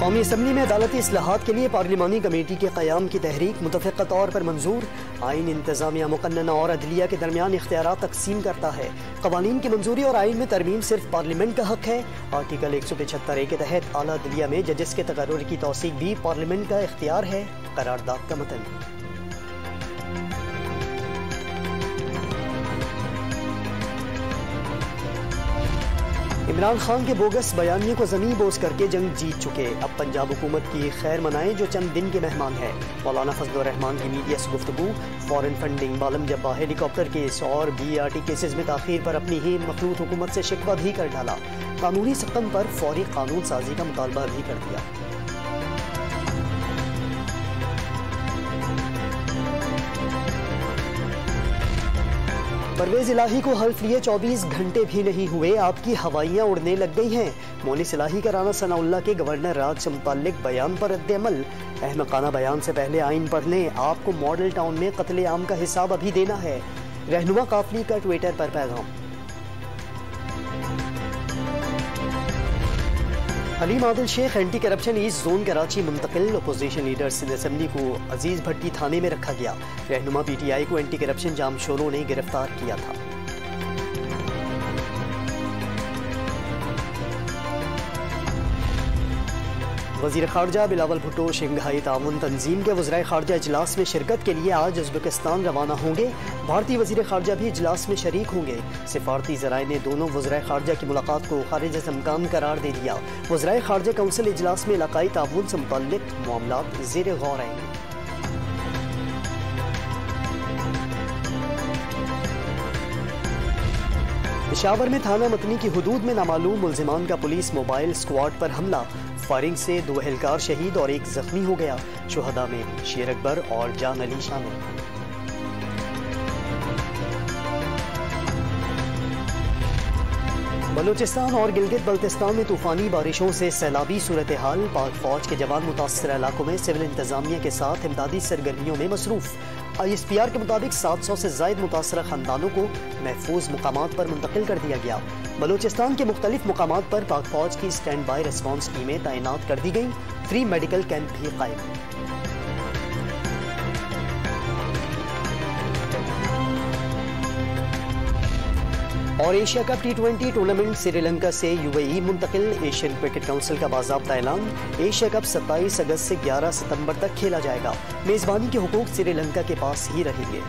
कौमी असम्बली में अदालती इस्लाहात के लिए पार्लिमानी कमेटी के क़याम की तहरीक मुतफ़िक़ा तौर पर मंजूर। आइन इंतज़ामिया मुक़न्नना और अदलिया के दरमियान इख्तियारात तकसीम करता है। क़वानीन की मंजूरी और आइन में तरमीम सिर्फ पार्लियामेंट का हक है। आर्टिकल 175A के तहत आला अदलिया में जजेस के तकर्रुर की तौसीक भी पार्लियामेंट का इख्तियार है। करारदाद का मतन। इमरान खान के बोगस बयानिए को ज़मीन बोझ करके जंग जीत चुके। अब पंजाब हुकूमत की खैर मनाएं जो चंद दिन के मेहमान है। मौलाना फजलुर रहमान की मीडिया से गुफ्तगू। फॉरेन फंडिंग, बालम जब्बा हेलीकॉप्टर केस और BRT केसेस में ताखीर पर अपनी ही मखलूत हुकूमत से शिकवा भी कर डाला। कानूनी सकम पर फौरी कानून साजी का मुतालबा भी कर दिया। परवेज इलाही को हल्फ लिए 24 घंटे भी नहीं हुए, आपकी हवाइयां उड़ने लग गई हैं। मोनिस इलाही का राना सनाउल्लाह के गवर्नर राज से मुताल्लिक बयान पर रद्द-ए-अमल। अहमकाना बयान से पहले आइन पढ़ लें, आपको मॉडल टाउन में कत्ले आम का हिसाब अभी देना है। रहनुमा काफली का ट्विटर पर पैगाम। Haleem Adil Sheikh anti corruption east zone Karachi मुंतकिल। अपोजिशन लीडर सिंध असम्बली को अजीज भट्टी थाने में रखा गया। रहनुमा PTI को एंटी करप्शन जामशोरों ने गिरफ्तार किया था। वज़ीर ख़ारजा बिलावल भुट्टो शंघाई ताउन तंजीम के वज़राए ख़ारजा इजलास में शिरकत के लिए आज उज़्बेकिस्तान रवाना होंगे। भारतीय वज़ीर ख़ारजा भी इजलास में शरीक होंगे। सिफारती ज़राए ने दोनों वज़राए ख़ारजा की मुलाकात को ख़ारिज इम्कान करार दे दिया। वज़राए ख़ारजा कौंसिल इजलास में इलाक़ाई ताउन से मुतल्लिक़ मामलात ज़ेर गौर आएंगे। पेशावर में थाना मतनी की हुदूद में नामालूम मुल्जिमान का पुलिस मोबाइल स्क्वाड पर हमला। फायरिंग से 2 एहलकार शहीद और 1 जख्मी हो गया। शुहदा में शेर अकबर और जान अली शामिल। बलूचिस्तान और गिलगित बल्तिस्तान में तूफानी बारिशों से सैलाबी सूरत हाल। पाक फौज के जवान मुतासर इलाकों में सिविल इंतजामिया के साथ इमदादी सरगर्मियों में मसरूफ। ISPR के मुताबिक 700 से ज़ायद मुतासरा खानदानों को महफूज मुकामात पर मुंतकिल कर दिया गया। बलूचिस्तान के मुख्तलिफ मुकामात पर पाक फौज की स्टैंड बाई रिस्पॉन्स टीमें तैनात कर दी गई। फ्री मेडिकल कैंप भी कायम। और Asia cup T20 tournament Sri Lanka से UAE मुंतकिल। एशियन क्रिकेट काउंसिल का बाज़ाब्ता ऐलान। एशिया कप 27 अगस्त से 11 सितंबर तक खेला जाएगा। मेज़बानी के हुकूक श्रीलंका के पास ही रहेंगे।